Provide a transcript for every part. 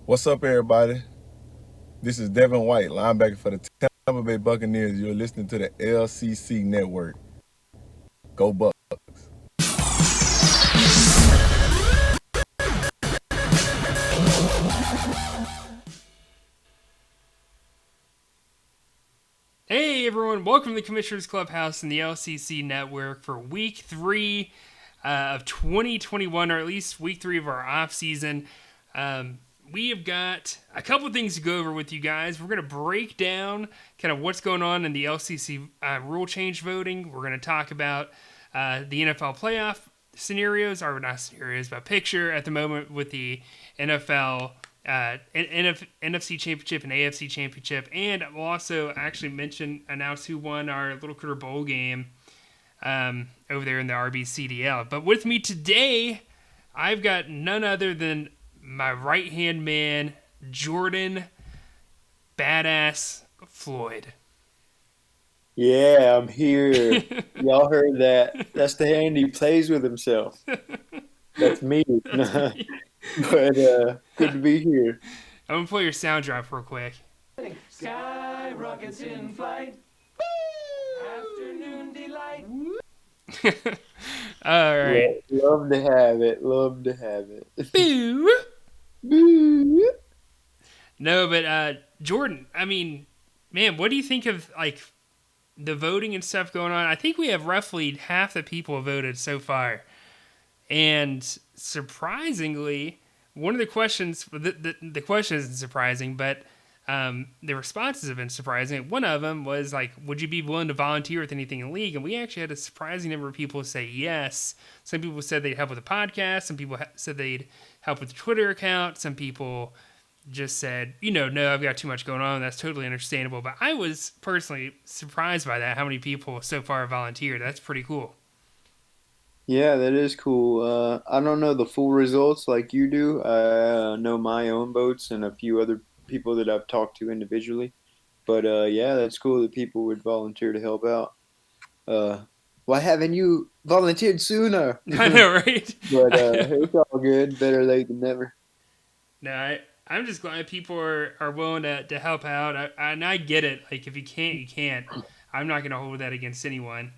What's up, everybody? This is Devin White, linebacker for the Tampa Bay Buccaneers. You're listening to the LCC Network. Go Bucks. Hey everyone, welcome to the Commissioner's Clubhouse and the LCC Network for Week 3 of 2021, or at least Week 3 of our off season. We have got a couple things to go over with you guys. We're going to break down kind of what's going on in the LCC rule change voting. We're going to talk about the NFL playoff scenarios, or not scenarios, but picture at the moment with the NFL NFC Championship and AFC Championship, and we'll also actually announce who won our Little Critter Bowl game over there in the RBCDL. But with me today, I've got none other than my right-hand man, Jordan Badass Floyd. Yeah, I'm here. Y'all heard that. That's the hand he plays with himself. That's me. But good to be here. I'm going to play your sound drop real quick. Sky rockets in flight. Afternoon delight. All right. Love to have it. Love to have it. Boo. Boo. No, but Jordan, I mean, man, what do you think of like the voting and stuff going on? I think we have roughly half the people voted so far. And surprisingly, one of the questions, the question isn't surprising, but the responses have been surprising. One of them was like, would you be willing to volunteer with anything in the league? And we actually had a surprising number of people say yes. Some people said they'd help with the podcast. Some people said they'd help with the Twitter account. Some people just said, no, I've got too much going on. That's totally understandable. But I was personally surprised by that, how many people so far have volunteered. That's pretty cool. Yeah, that is cool. I don't know the full results like you do. I know my own votes and a few other people that I've talked to individually. But yeah, that's cool that people would volunteer to help out. Why haven't you volunteered sooner? I know, right? But it's all good. Better late than never. No, I'm just glad people are willing to help out. I get it. Like, if you can't, you can't. I'm not going to hold that against anyone.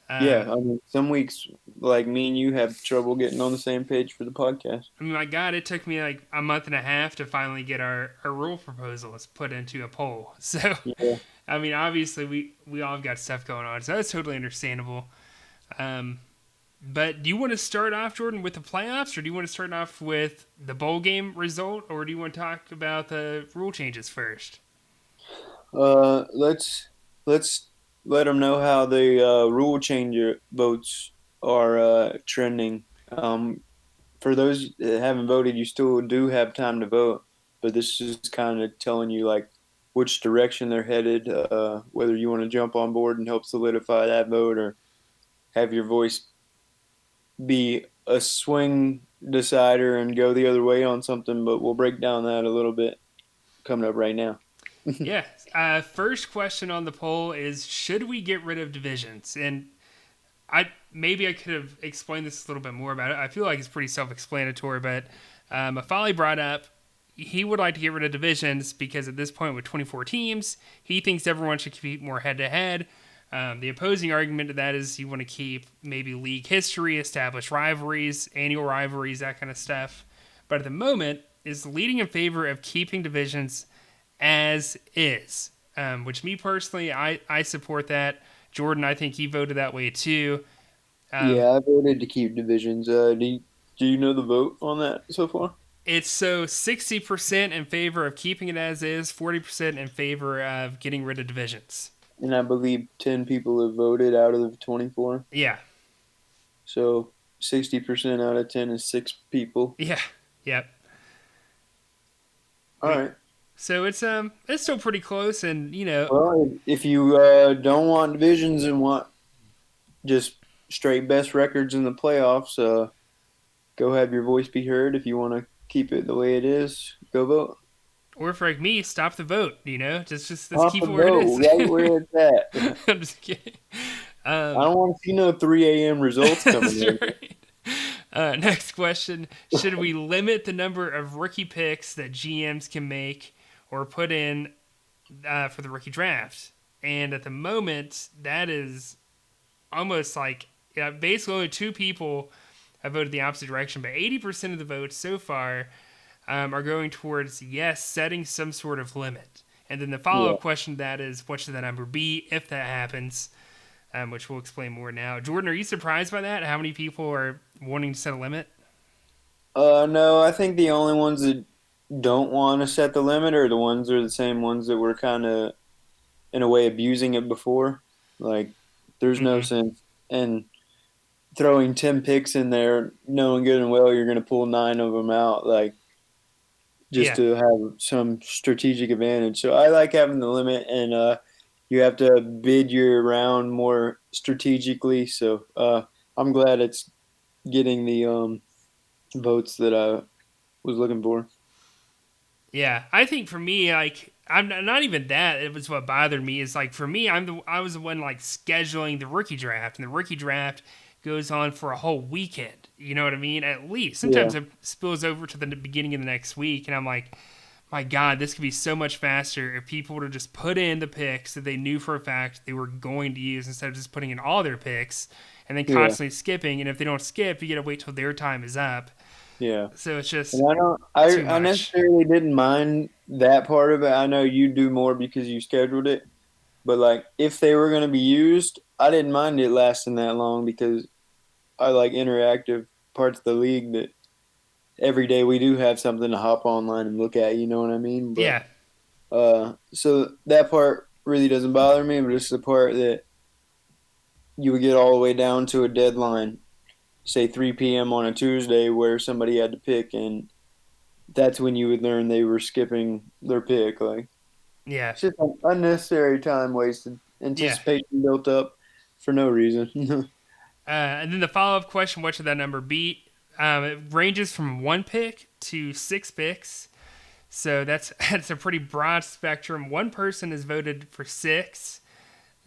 Yeah, I mean, some weeks, like me and you, have trouble getting on the same page for the podcast. I mean, my God, it took me like a month and a half to finally get our rule proposals put into a poll. So, Yeah. I mean, obviously, we all have got stuff going on, so that's totally understandable. But do you want to start off, Jordan, with the playoffs, or do you want to start off with the bowl game result, or do you want to talk about the rule changes first? Let's let them know how the rule changer votes are trending. For those that haven't voted, you still do have time to vote, but this is kind of telling you like which direction they're headed, whether you want to jump on board and help solidify that vote or have your voice be a swing decider and go the other way on something, but we'll break down that a little bit coming up right now. Yeah. First question on the poll is, should we get rid of divisions? And maybe I could have explained this a little bit more about it. I feel like it's pretty self-explanatory, but Afali brought up he would like to get rid of divisions because at this point with 24 teams, he thinks everyone should compete more head-to-head. The opposing argument to that is you want to keep maybe league history, establish rivalries, annual rivalries, that kind of stuff. But at the moment, is leading in favor of keeping divisions as is, which me personally, I support that. Jordan, I think he voted that way too. Yeah, I voted to keep divisions. Do you know the vote on that so far? It's so 60% in favor of keeping it as is, 40% in favor of getting rid of divisions. And I believe 10 people have voted out of the 24. Yeah. So 60% out of 10 is 6 people. Yeah. Yep. All right. So it's still pretty close, and Well, if you don't want divisions and want just straight best records in the playoffs, go have your voice be heard. If you want to keep it the way it is, go vote. Or if like me, stop the vote. Just Stop keep the it where it vote, is. right where it's at. I'm just kidding. I don't want to see no 3 a.m. results coming in. Right. Next question. Should we limit the number of rookie picks that GMs can make or put in for the rookie draft? And at the moment, that is almost like basically only 2 people have voted the opposite direction, but 80% of the votes so far are going towards yes, setting some sort of limit. And then the follow-up question to that is, what should that number be if that happens? Which we'll explain more now. Jordan, are you surprised by that? How many people are wanting to set a limit? No, I think the only ones that don't want to set the limit are the same ones that were kind of, in a way, abusing it before. Like, there's no sense in throwing 10 picks in there, knowing good and well you're going to pull 9 of them out, like, just to have some strategic advantage. So I like having the limit, and you have to bid your round more strategically. So I'm glad it's getting the votes that I was looking for. Yeah, I think for me, like, I'm not even that. It was what bothered me. Is like for me, I was the one like scheduling the rookie draft, and the rookie draft goes on for a whole weekend. You know what I mean? At least sometimes it spills over to the beginning of the next week, and I'm like, my God, this could be so much faster if people would have just put in the picks that they knew for a fact they were going to use instead of just putting in all their picks and then constantly skipping. And if they don't skip, you got to wait till their time is up. Yeah. So it's just And I necessarily didn't mind that part of it. I know you do more because you scheduled it. But like if they were going to be used, I didn't mind it lasting that long because I like interactive parts of the league that every day we do have something to hop online and look at, you know what I mean? But, so that part really doesn't bother me, but it's the part that you would get all the way down to a deadline, say 3 p.m. on a Tuesday where somebody had to pick, and that's when you would learn they were skipping their pick. Like, it's just an unnecessary time wasted, anticipation built up for no reason. And then the follow-up question, what should that number be? It ranges from 1 pick to 6 picks. So that's a pretty broad spectrum. 1 person has voted for 6.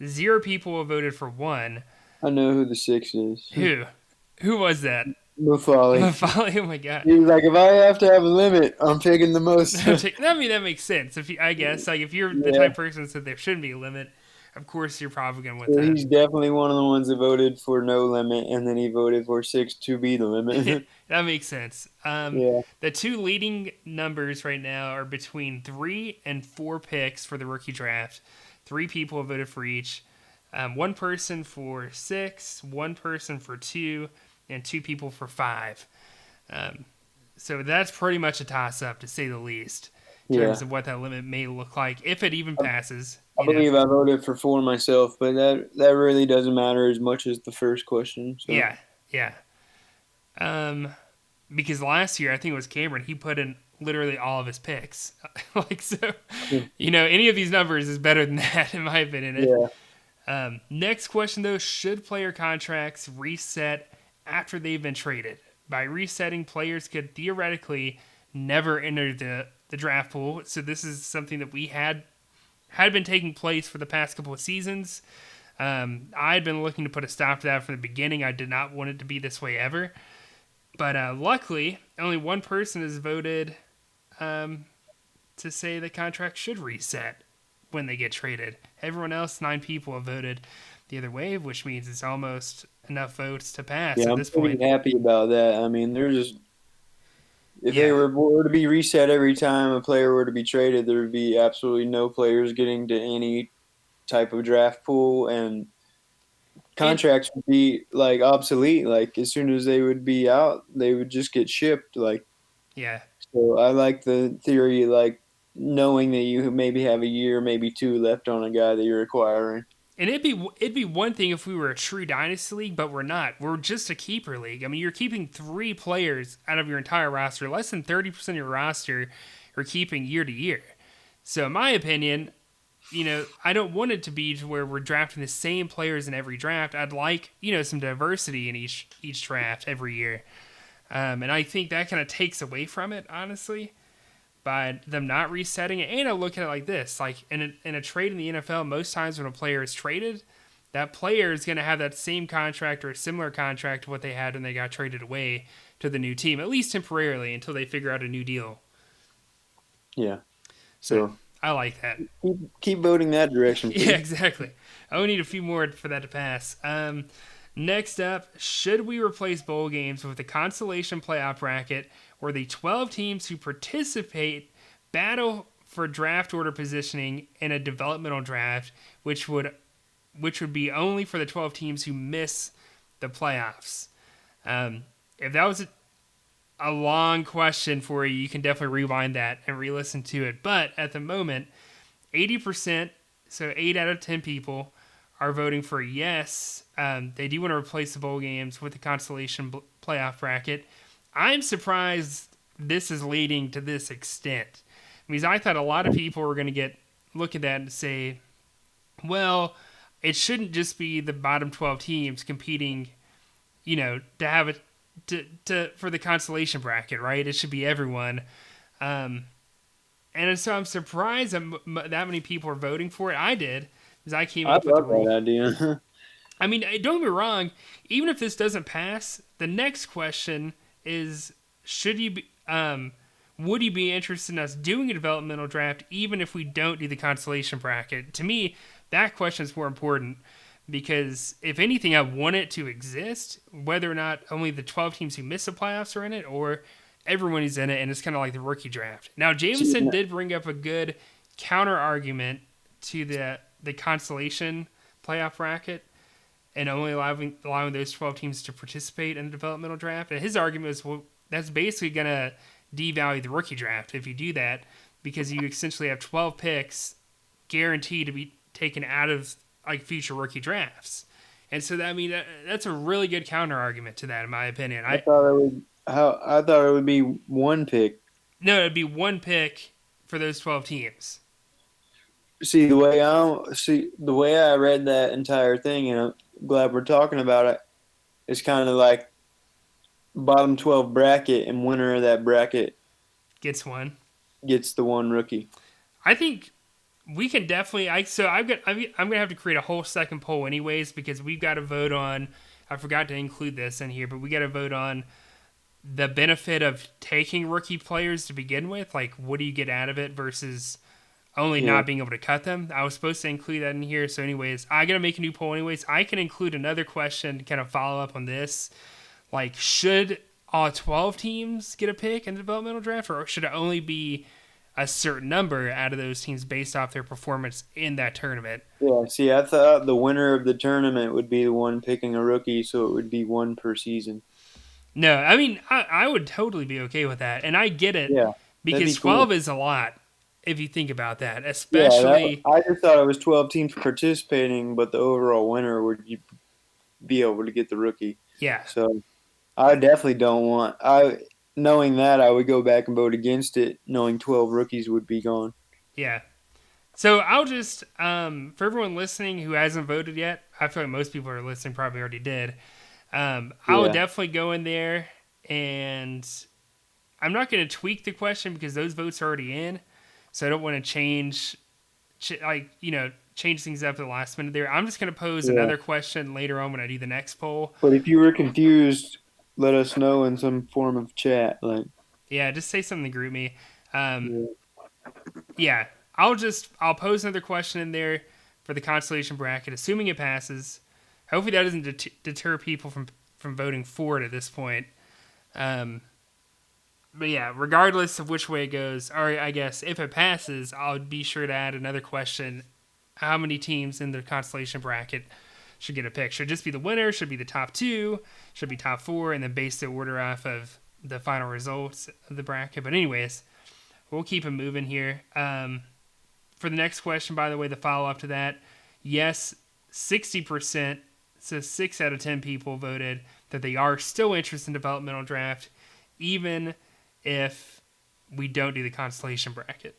0 people have voted for 1. I know who the 6 is. Who was that? Mufali. Oh my God. He was like, if I have to have a limit, I'm picking the most. I mean, that makes sense. I guess like if you're the type of person that said there shouldn't be a limit, of course you're probably going with that. He's definitely one of the ones that voted for no limit, and then he voted for 6 to be the limit. That makes sense. The 2 leading numbers right now are between 3 and 4 picks for the rookie draft. 3 people have voted for each. 1 person for 6, 1 person for 2, and 2 people for 5. So that's pretty much a toss-up, to say the least, in terms of what that limit may look like, if it even passes. I believe I voted for 4 myself, but that really doesn't matter as much as the first question. So. Yeah. Because last year, I think it was Cameron, he put in literally all of his picks. Any of these numbers is better than that, in my opinion. Next question, though, should player contracts reset after they've been traded? By resetting, players could theoretically never enter the draft pool. So this is something that we had been taking place for the past couple of seasons. I had been looking to put a stop to that from the beginning. I did not want it to be this way ever. But luckily, only 1 person has voted to say the contract should reset when they get traded. Everyone else, 9 people have voted the other way, which means it's almost enough votes to pass at this point. I'm pretty happy about that. I mean, if they were to be reset every time a player were to be traded, there would be absolutely no players getting to any type of draft pool, and contracts would be like obsolete. Like as soon as they would be out, they would just get shipped. So I like the theory, like knowing that you maybe have a year, maybe 2 left on a guy that you're acquiring. And it'd be one thing if we were a true dynasty league, but we're not. We're just a keeper league. I mean, you're keeping 3 players out of your entire roster. Less than 30% of your roster you're keeping year to year. So in my opinion, I don't want it to be to where we're drafting the same players in every draft. I'd like, some diversity in each draft every year. And I think that kind of takes away from it, honestly, by them not resetting it. And I look at it like this, like in a trade in the NFL, most times when a player is traded, that player is going to have that same contract or a similar contract to what they had when they got traded away to the new team, at least temporarily until they figure out a new deal. Yeah. So I like that. Keep voting that direction, please. Yeah, exactly. I would need a few more for that to pass. Next up, should we replace bowl games with a consolation playoff bracket where the 12 teams who participate battle for draft order positioning in a developmental draft, which would be only for the 12 teams who miss the playoffs? If that was a long question for you, you can definitely rewind that and re-listen to it. But at the moment, 80%, so 8 out of 10 people, are voting for yes. They do want to replace the bowl games with the consolation playoff bracket. I'm surprised this is leading to this extent. Because I thought a lot of people were going to look at that and say, well, it shouldn't just be the bottom 12 teams competing, to have it for the consolation bracket, right? It should be everyone. And so I'm surprised that many people are voting for it. I did, because I came up with the rule. That idea. I mean, don't get me wrong. Even if this doesn't pass, the next question is: would you be interested in us doing a developmental draft, even if we don't do the consolation bracket? To me, that question is more important, because if anything, I want it to exist, whether or not only the 12 teams who miss the playoffs are in it, or everyone who's in it, and it's kind of like the rookie draft. Now, Jameson did bring up a good counter argument to the consolation playoff bracket and only allowing those 12 teams to participate in the developmental draft. And his argument was, well, that's basically going to devalue the rookie draft if you do that, because you essentially have 12 picks guaranteed to be taken out of future rookie drafts. And so that's a really good counter argument to that, in my opinion. I thought it would be one pick. No, it'd be one pick for those 12 teams. See, the way I read that entire thing, and I'm glad we're talking about it, it's kind of like bottom 12 bracket, and winner of that bracket gets the one rookie. I think we can definitely. I'm gonna have to create a whole second poll anyways, because we've got to vote on. I forgot to include this in here, but we got to vote on the benefit of taking rookie players to begin with. Like, what do you get out of it versus only not being able to cut them? I was supposed to include that in here. So anyways, I got to make a new poll anyways. I can include another question to kind of follow up on this. Like, should all 12 teams get a pick in the developmental draft, or should it only be a certain number out of those teams based off their performance in that tournament? Yeah, see, I thought the winner of the tournament would be the one picking a rookie, so it would be one per season. No, I mean, I would totally be okay with that. And I get it, because 12 is a lot if you think about that, especially... I just thought it was 12 teams participating, but the overall winner would be able to get the rookie. Yeah. So I definitely don't want... Knowing that, I would go back and vote against it, knowing 12 rookies would be gone. Yeah. So I'll just, for everyone listening who hasn't voted yet, I feel like most people who are listening probably already did. I'll definitely go in there, and I'm not going to tweak the question because those votes are already in. So I don't want to change things up at the last minute there. I'm just going to pose another question later on when I do the next poll. But if you were confused, let us know in some form of chat. Yeah, just say something to group me. Yeah, I'll pose another question in there for the consolation bracket, assuming it passes. Hopefully that doesn't deter people from voting for it at this point. But yeah, regardless of which way it goes, or I guess if it passes, I'll be sure to add another question. How many teams in the consolation bracket should get a pick? Should it just be the winner? Should it be the top 2? Should it be top 4? And then base the order off of the final results of the bracket. But anyways, we'll keep it moving here. For the next question, by the way, the follow-up to that, yes, 60%, so 6 out of 10 people voted that they are still interested in developmental draft, even if we don't do the constellation bracket.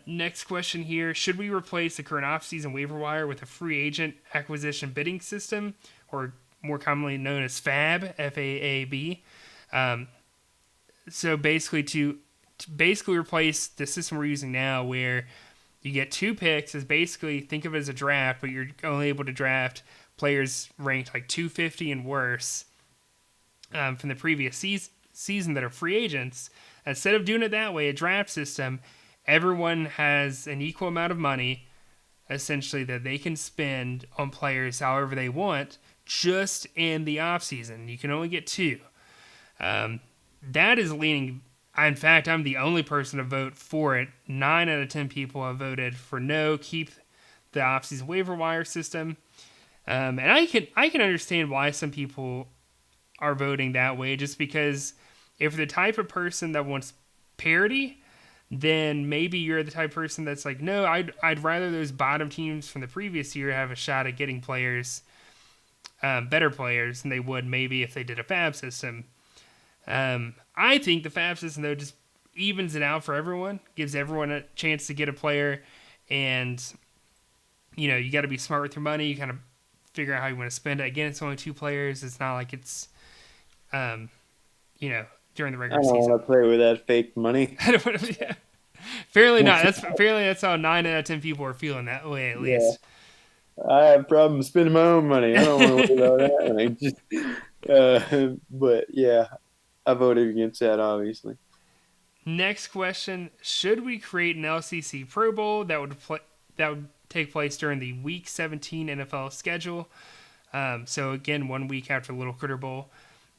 Next question here. Should we replace the current off-season waiver wire with a free agent acquisition bidding system, or more commonly known as FAB, F-A-A-B? So basically to replace the system we're using now, where You get 2 picks. Is basically, think of it as a draft, but you're only able to draft players ranked like 250 and worse from the previous season that are free agents. Instead of doing it that way, a draft system, everyone has an equal amount of money, essentially, that they can spend on players however they want, just in the offseason. You can only get 2. That is leaning. In fact, I'm the only person to vote for it. 9 out of 10 people have voted for no. Keep the offseason waiver wire system. And I can understand why some people are voting that way, just because if you're the type of person that wants parity, then maybe you're the type of person that's like, no, I'd rather those bottom teams from the previous year have a shot at getting players, better players, than they would maybe if they did a fab system. I think the fab system, though, just evens it out for everyone, gives everyone a chance to get a player, and, you got to be smart with your money. You kind of figure out how you want to spend it. Again, it's only 2 players. It's not like it's, during the regular I don't season. want to play with that fake money. I don't want to. Yeah. Apparently not. That's how 9 out of 10 people are feeling that way, at least. I have problems spending my own money. I don't want to worry about that. But yeah, I voted against that, obviously. Next question: should we create an LCC Pro Bowl that would take place during the Week 17 NFL schedule? So again, 1 week after Little Critter Bowl.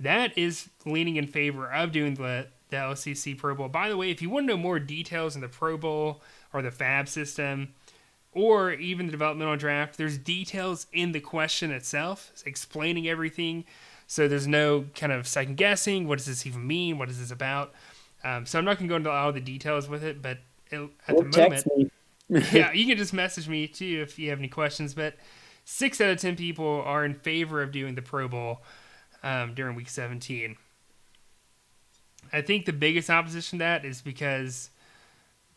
That is leaning in favor of doing the LCC Pro Bowl. By the way, if you want to know more details on the Pro Bowl or the Fab system, or even the developmental draft, there's details in the question itself explaining everything. So there's no kind of second guessing. What does this even mean? What is this about? So I'm not going to go into all the details with it, but at the moment, yeah, you can just message me too if you have any questions. But 6 out of 10 people are in favor of doing the Pro Bowl during Week 17. I think the biggest opposition to that is because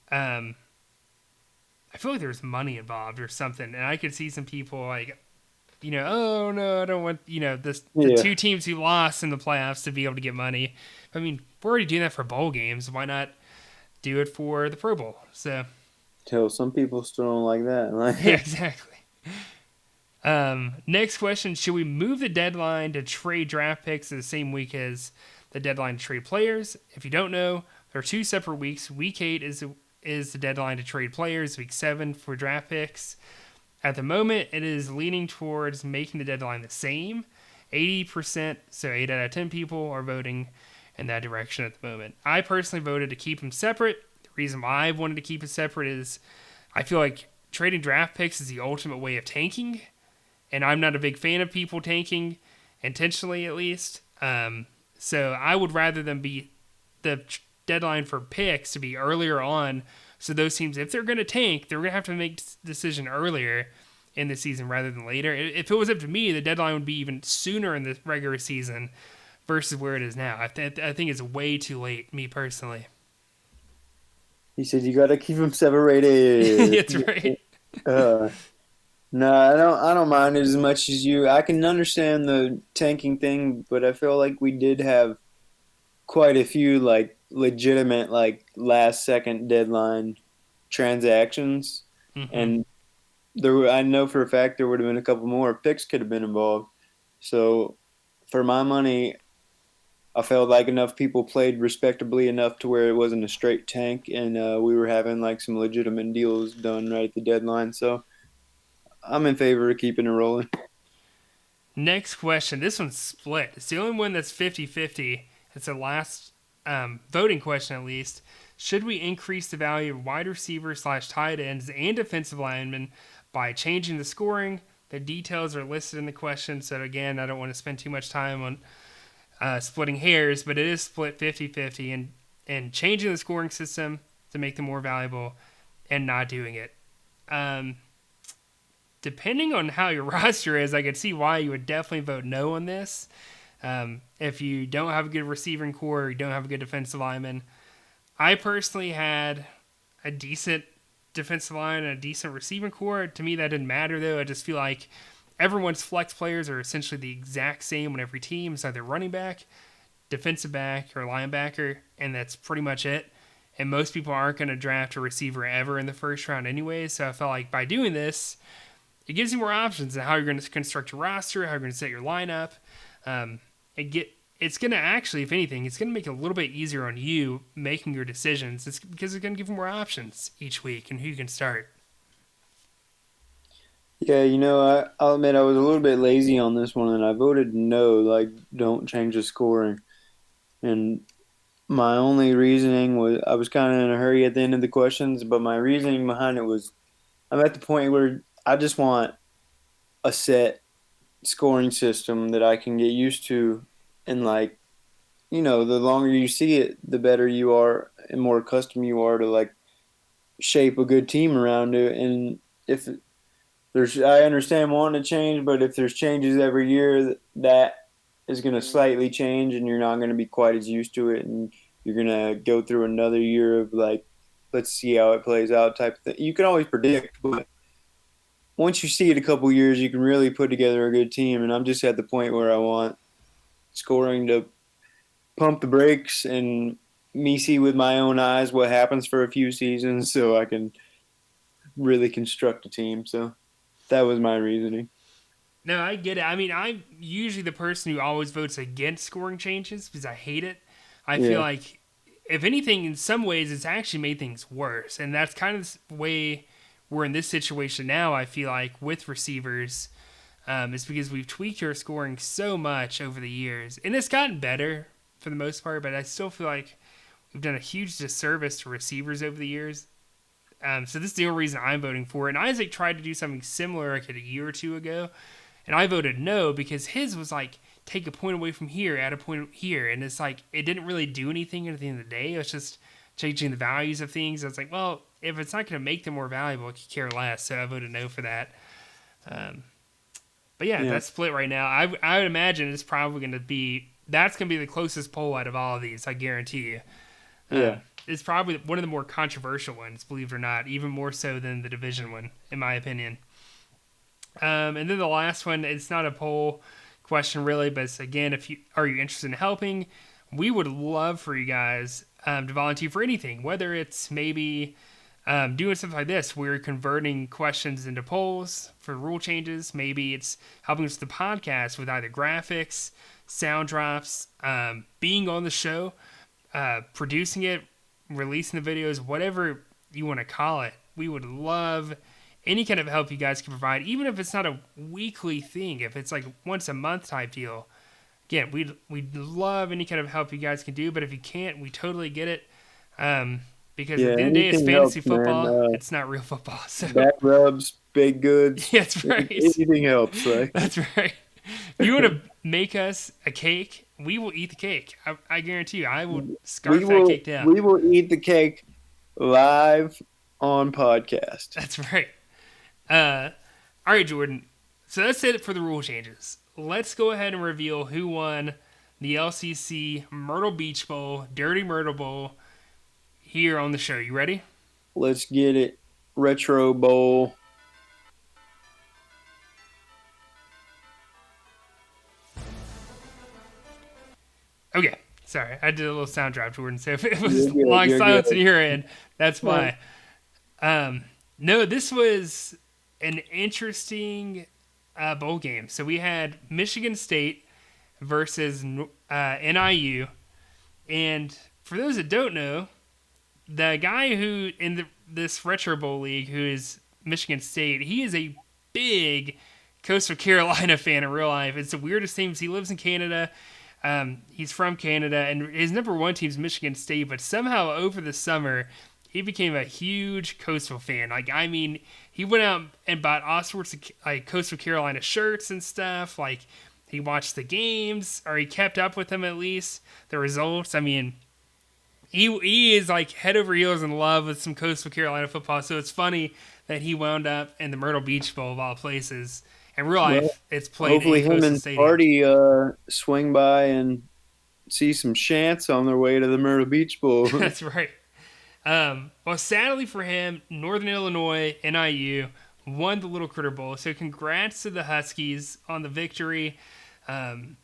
I feel like there's money involved or something, and I could see some people like, oh no, I don't want the 2 teams who lost in the playoffs to be able to get money. I mean, we're already doing that for bowl games. Why not do it for the Pro Bowl? So, Some people still don't like that. yeah, exactly. Next question: should we move the deadline to trade draft picks to the same week as the deadline to trade players? If you don't know, there are 2 separate weeks. Week 8 is the deadline to trade players. Week 7 for draft picks. At the moment, it is leaning towards making the deadline the same. 80%, so 8 out of 10 people are voting in that direction at the moment. I personally voted to keep them separate. The reason why I wanted to keep it separate is I feel like trading draft picks is the ultimate way of tanking, and I'm not a big fan of people tanking, intentionally at least. So I would rather them be the deadline for picks to be earlier on, so those teams, if they're going to tank, they're going to have to make a decision earlier in the season rather than later. If it was up to me, the deadline would be even sooner in the regular season versus where it is now. I think it's way too late, me personally. He said you got to keep them separated. That's right. No, I don't mind it as much as you. I can understand the tanking thing, but I feel like we did have quite a few legitimate last second deadline transactions, and I know for a fact there would have been a couple more picks could have been involved. So for my money, I felt like enough people played respectably enough to where it wasn't a straight tank, and we were having some legitimate deals done right at the deadline. So I'm in favor of keeping it rolling. Next question. This one's split. It's the only one that's 50-50. It's the last voting question, at least. Should we increase the value of wide receivers / tight ends and defensive linemen by changing the scoring? The details are listed in the question. So, again, I don't want to spend too much time on splitting hairs, but it is split 50-50. And changing the scoring system to make them more valuable and not doing it. Depending on how your roster is, I could see why you would definitely vote no on this. If you don't have a good receiving core or you don't have a good defensive lineman. I personally had a decent defensive line and a decent receiving core. To me, that didn't matter, though. I just feel like everyone's flex players are essentially the exact same on every team. It's either running back, defensive back, or linebacker, and that's pretty much it. and most people aren't going to draft a receiver ever in the first round anyway. So I felt like by doing this, it gives you more options on how you're going to construct your roster, how you're going to set your lineup. It's going to actually, if anything, it's going to make it a little bit easier on you making your decisions. It's because it's going to give you more options each week and who you can start. Yeah, I'll admit I was a little bit lazy on this one, and I voted no, like, don't change the scoring. And my only reasoning was I was kind of in a hurry at the end of the questions, but my reasoning behind it was I'm at the point where I just want a set scoring system that I can get used to. And, like, the longer you see it, the better you are and more accustomed you are to, like, shape a good team around it. And if I understand wanting to change, but if there's changes every year, that is going to slightly change, and you're not going to be quite as used to it, and you're going to go through another year of, like, let's see how it plays out type of thing. You can always predict, but once you see it a couple years, you can really put together a good team. And I'm just at the point where I want scoring to pump the brakes and me see with my own eyes what happens for a few seasons so I can really construct a team. So that was my reasoning. No, I get it. I mean, I'm usually the person who always votes against scoring changes because I hate it. I feel like, if anything, in some ways, it's actually made things worse. And that's kind of the way we're in this situation now, I feel like, with receivers. It's because we've tweaked our scoring so much over the years. And it's gotten better for the most part, but I still feel like we've done a huge disservice to receivers over the years. So this is the only reason I'm voting for it. And Isaac tried to do something similar like a year or two ago. And I voted no because his was like, take a point away from here, add a point here. And it's like, it didn't really do anything at the end of the day. It was just changing the values of things. I was like, well, if it's not going to make them more valuable, I could care less. So I voted no for that. But yeah, that's split right now. I would imagine it's probably going to be, that's going to be the closest poll out of all of these, I guarantee you. It's probably one of the more controversial ones, believe it or not, even more so than the division one, in my opinion. And then the last one, it's not a poll question really, but it's, again, are you interested in helping? We would love for you guys to volunteer for anything, whether it's maybe doing something like this. We're converting questions into polls for rule changes. Maybe it's helping us with the podcast with either graphics, sound drops, being on the show, producing it, releasing the videos, whatever you want to call it. We would love any kind of help you guys can provide, even if it's not a weekly thing, if it's like once a month type deal. Again, we'd love any kind of help you guys can do, but if you can't, we totally get it. Because at the end of the day, it's fantasy football. It's not real football. So back rubs, baked goods. That's right. Anything helps. Like. That's right. If you want to make us a cake, we will eat the cake. I guarantee you, I will scarf that cake down. We will eat the cake live on podcast. That's right. All right, Jordan. So that's it for the rule changes. Let's go ahead and reveal who won the LCC Myrtle Beach Bowl, Dirty Myrtle Bowl, here on the show. You ready? Let's get it. Retro Bowl. Okay. Sorry, I did a little sound drop, Jordan. So if it was long silence in your end, that's why. No, this was an interesting bowl game. So we had Michigan State versus NIU. And for those that don't know, the guy who in this Retro Bowl league, who is Michigan State, he is a big Coastal Carolina fan in real life. It's the weirdest thing because he lives in Canada. He's from Canada, and his number one team is Michigan State, but somehow over the summer, he became a huge Coastal fan. Like, I mean, he went out and bought all sorts of like Coastal Carolina shirts and stuff. Like, he watched the games, or he kept up with them at least, the results. I mean, he is like head over heels in love with some Coastal Carolina football. So it's funny that he wound up in the Myrtle Beach Bowl of all places. In real life, it's played hopefully at Coastal him and Stadium. Party swing by and see some chants on their way to the Myrtle Beach Bowl. That's right. Well, sadly for him, Northern Illinois, NIU, won the Little Critter Bowl. So congrats to the Huskies on the victory. I'm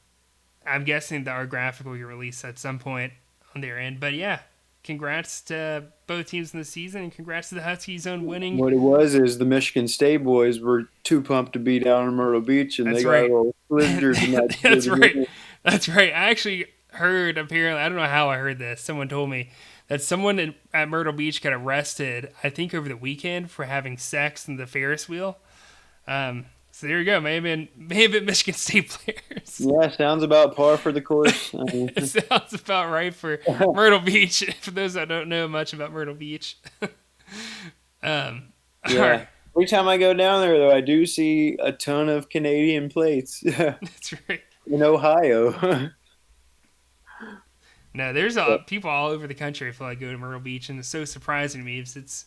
guessing that our graphic will get released at some point on their end. But yeah, congrats to both teams in the season, and congrats to the Huskies on winning. What it was is the Michigan State boys were too pumped to be down in Myrtle Beach, and That's they got right. a little blizzard in that That's right. game. That's right. I actually heard, apparently, I don't know how I heard this. Someone told me that someone at Myrtle Beach got arrested, I think over the weekend, for having sex in the Ferris wheel. So there you go. May have been Michigan State players. Yeah, sounds about par for the course. It sounds about right for Myrtle Beach. For those that don't know much about Myrtle Beach. Yeah. Right. Every time I go down there, though, I do see a ton of Canadian plates That's right. in Ohio. No, there's people all over the country I feel like go to Myrtle Beach, and it's so surprising to me because it's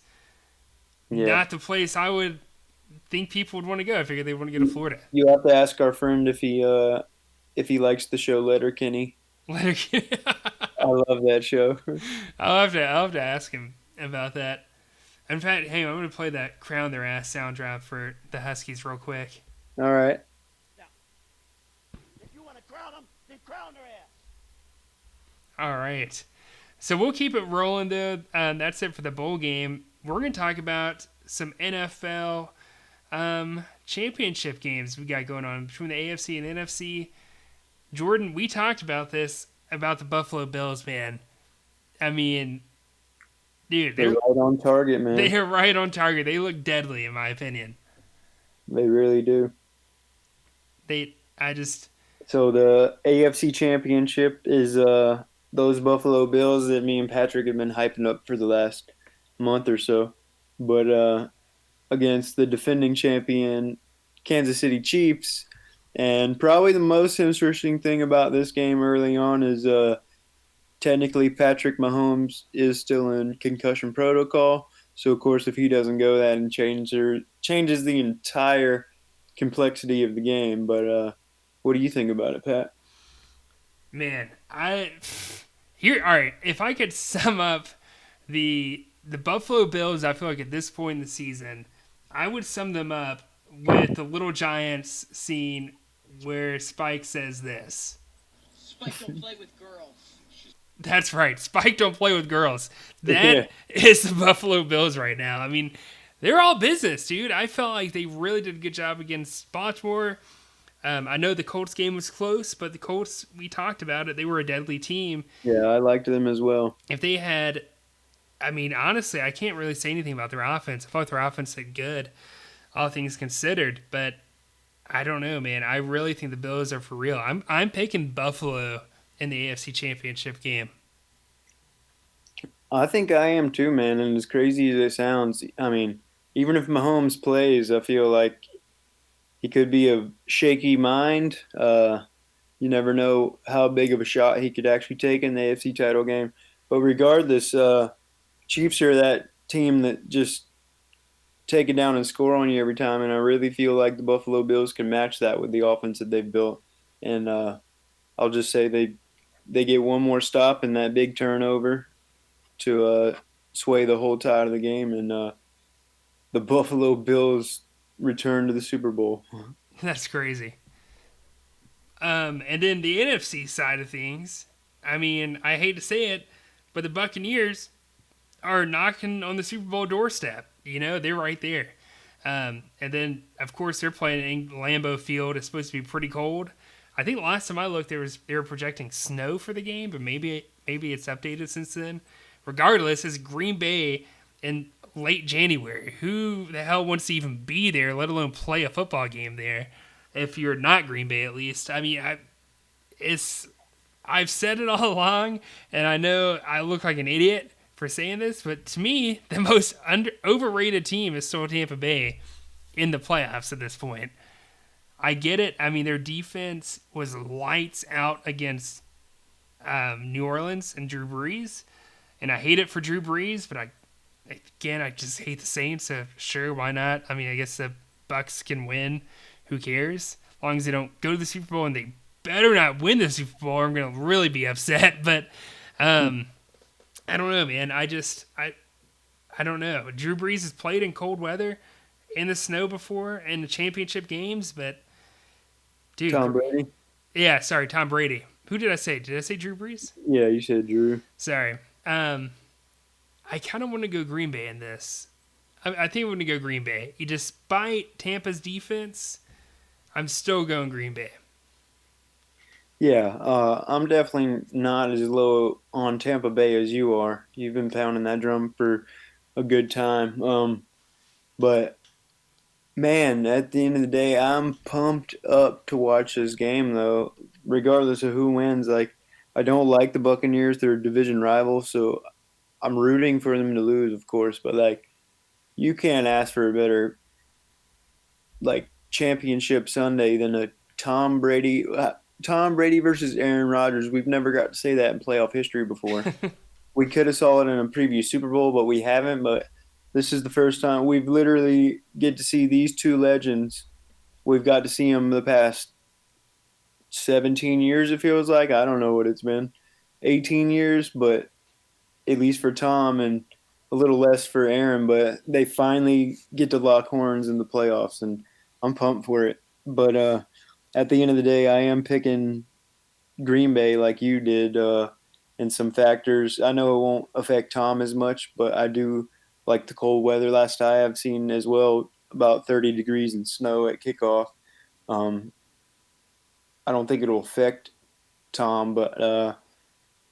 not the place I would think people would want to go. I figured they want to go to Florida. You have to ask our friend if he likes the show Letterkenny. I love that show. I'll have to ask him about that. In fact, hey, I'm going to play that Crown Their Ass sound drop for the Huskies real quick. All right. Now, if you want to crown them, then crown their ass. All right. So we'll keep it rolling, though. That's it for the bowl game. We're going to talk about some NFL championship games we got going on between the AFC and NFC. Jordan, we talked about this, about the Buffalo Bills, man. I mean, dude, They're right on target, man. They are right on target. They look deadly, in my opinion. They really do. So the AFC Championship is those Buffalo Bills that me and Patrick have been hyping up for the last month or so. But against the defending champion Kansas City Chiefs. And probably the most interesting thing about this game early on is technically Patrick Mahomes is still in concussion protocol. So, of course, if he doesn't go, that changes the entire complexity of the game. But what do you think about it, Pat? Man, all right, if I could sum up the Buffalo Bills, I feel like at this point in the season, I would sum them up with the Little Giants scene where Spike says this. Spike don't play with girls. That's right. Spike don't play with girls. That is the Buffalo Bills right now. I mean, they're all business, dude. I felt like they really did a good job against Baltimore. I know the Colts game was close, but the Colts, we talked about it. They were a deadly team. Yeah, I liked them as well. If they had, I mean, honestly, I can't really say anything about their offense. I thought their offense did good, all things considered. But I don't know, man. I really think the Bills are for real. I'm picking Buffalo in the AFC Championship game. I think I am too, man. And as crazy as it sounds, I mean, even if Mahomes plays, I feel like he could be a shaky mind. You never know how big of a shot he could actually take in the AFC title game. But regardless, Chiefs are that team that just take it down and score on you every time. And I really feel like the Buffalo Bills can match that with the offense that they've built. And I'll just say they get one more stop in that big turnover to sway the whole tide of the game. And the Buffalo Bills return to the Super Bowl. That's crazy. And then the NFC side of things, I mean, I hate to say it, but the Buccaneers are knocking on the Super Bowl doorstep. You know, they're right there. And then, of course, they're playing in Lambeau Field. It's supposed to be pretty cold. I think last time I looked, they were projecting snow for the game, but maybe it's updated since then. Regardless, it's Green Bay in late January. Who the hell wants to even be there, let alone play a football game there? If you're not Green Bay, at least. I mean, I've said it all along, and I know I look like an idiot for saying this, but to me, the most overrated team is still Tampa Bay in the playoffs at this point. I get it. I mean, their defense was lights out against New Orleans and Drew Brees, and I hate it for Drew Brees, but I just hate the Saints, so sure, why not? I mean, I guess the Bucs can win. Who cares? As long as they don't go to the Super Bowl, and they better not win the Super Bowl, I'm going to really be upset. But I don't know, man. I don't know. Drew Brees has played in cold weather, in the snow before, in the championship games, but dude. Tom Brady? Yeah, sorry, Tom Brady. Who did I say? Did I say Drew Brees? Yeah, you said Drew. Sorry. I kind of want to go Green Bay in this. I think I'm going to go Green Bay. Despite Tampa's defense, I'm still going Green Bay. Yeah, I'm definitely not as low on Tampa Bay as you are. You've been pounding that drum for a good time. But man, at the end of the day, I'm pumped up to watch this game, though, regardless of who wins. Like, I don't like the Buccaneers; they're a division rival, so I'm rooting for them to lose, of course. But like, you can't ask for a better like championship Sunday than a Tom Brady. Tom Brady versus Aaron Rodgers. We've never got to say that in playoff history before. We could have saw it in a previous Super Bowl, but we haven't. But this is the first time we've literally get to see these two legends. We've got to see them the past 17 years. It feels like I don't know what it's been, 18 years, but at least for Tom and a little less for Aaron. But they finally get to lock horns in the playoffs, and I'm pumped for it. But at the end of the day, I am picking Green Bay like you did, and some factors. I know it won't affect Tom as much, but I do like the cold weather. Last I have seen as well, about 30 degrees and snow at kickoff. Um, I don't think it'll affect Tom, but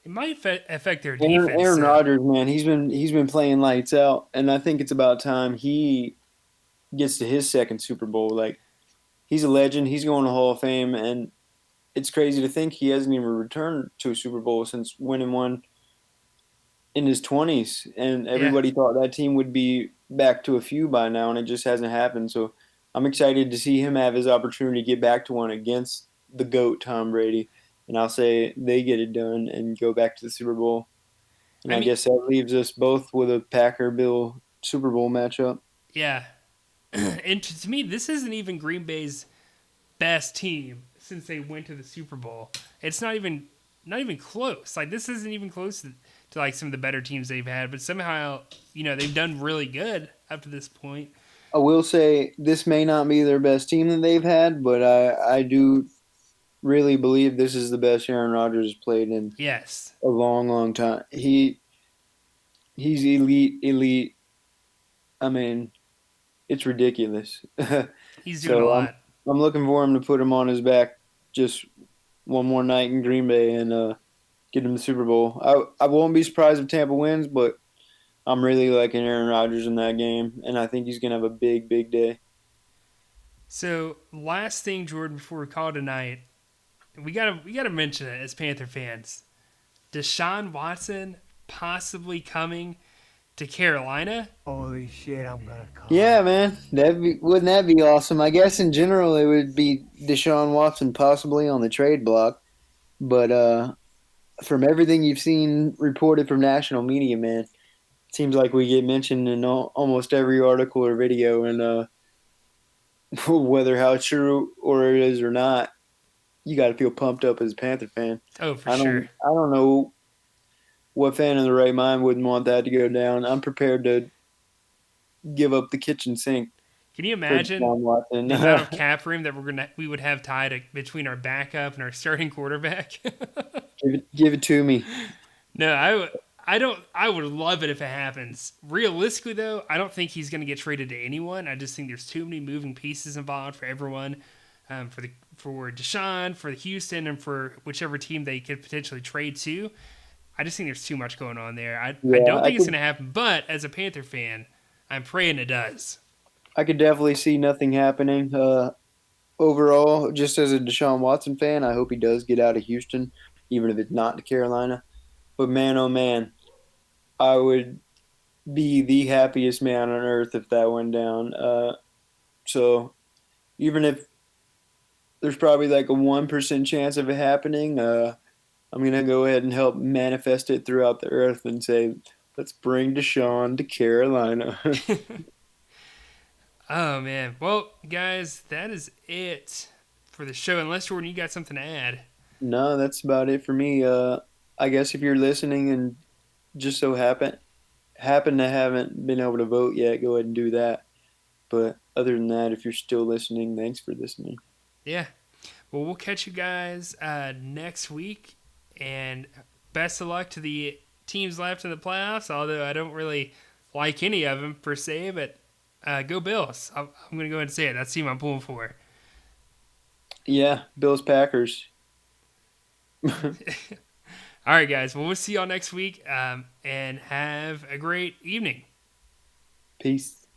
It might affect their defense. Aaron Rodgers, man, he's been playing lights out, and I think it's about time he gets to his second Super Bowl. Like he's a legend. He's going to Hall of Fame, and it's crazy to think he hasn't even returned to a Super Bowl since winning one in his 20s. And everybody thought that team would be back to a few by now, and it just hasn't happened. So I'm excited to see him have his opportunity to get back to one against the GOAT, Tom Brady. And I'll say they get it done and go back to the Super Bowl. And I guess that leaves us both with a Packer-Bill Super Bowl matchup. Yeah. And to me, this isn't even Green Bay's best team since they went to the Super Bowl. It's not even close. Like this isn't even close to like some of the better teams they've had, but somehow, they've done really good up to this point. I will say this may not be their best team that they've had, but I do really believe this is the best Aaron Rodgers has played in a long, long time. He's elite. I mean, it's ridiculous. He's doing a lot. I'm looking for him to put him on his back just one more night in Green Bay and get him the Super Bowl. I won't be surprised if Tampa wins, but I'm really liking Aaron Rodgers in that game, and I think he's going to have a big, big day. So, last thing, Jordan, before we call tonight, we gotta mention it as Panther fans. Deshaun Watson possibly coming to Carolina. Holy shit, I'm gonna call. Yeah, man. Wouldn't that be awesome? I guess in general it would be Deshaun Watson possibly on the trade block. But from everything you've seen reported from national media, man, it seems like we get mentioned in almost every article or video. And whether how true or it is or not, you got to feel pumped up as a Panther fan. Oh, for sure. I don't know what fan in the right mind wouldn't want that to go down. I'm prepared to give up the kitchen sink. Can you imagine the amount of cap room that we would have tied between our backup and our starting quarterback? Give it to me. No, I would love it if it happens. Realistically, though, I don't think he's going to get traded to anyone. I just think there's too many moving pieces involved for everyone. For Deshaun, for Houston, and for whichever team they could potentially trade to. I just think there's too much going on there. I don't think it's going to happen, but as a Panther fan, I'm praying it does. I could definitely see nothing happening. Overall, just as a Deshaun Watson fan, I hope he does get out of Houston, even if it's not to Carolina. But man, oh man, I would be the happiest man on earth if that went down. So even if there's probably like a 1% chance of it happening, I'm going to go ahead and help manifest it throughout the earth and say, let's bring Deshaun to Carolina. Oh, man. Well, guys, that is it for the show. Unless, Jordan, you got something to add. No, that's about it for me. I guess if you're listening and just so happen to haven't been able to vote yet, go ahead and do that. But other than that, if you're still listening, thanks for listening. Yeah. Well, we'll catch you guys next week. And best of luck to the teams left in the playoffs, although I don't really like any of them per se, but go Bills. I'm going to go ahead and say it. That's the team I'm pulling for. Yeah, Bills Packers. All right, guys. Well, we'll see y'all next week, and have a great evening. Peace.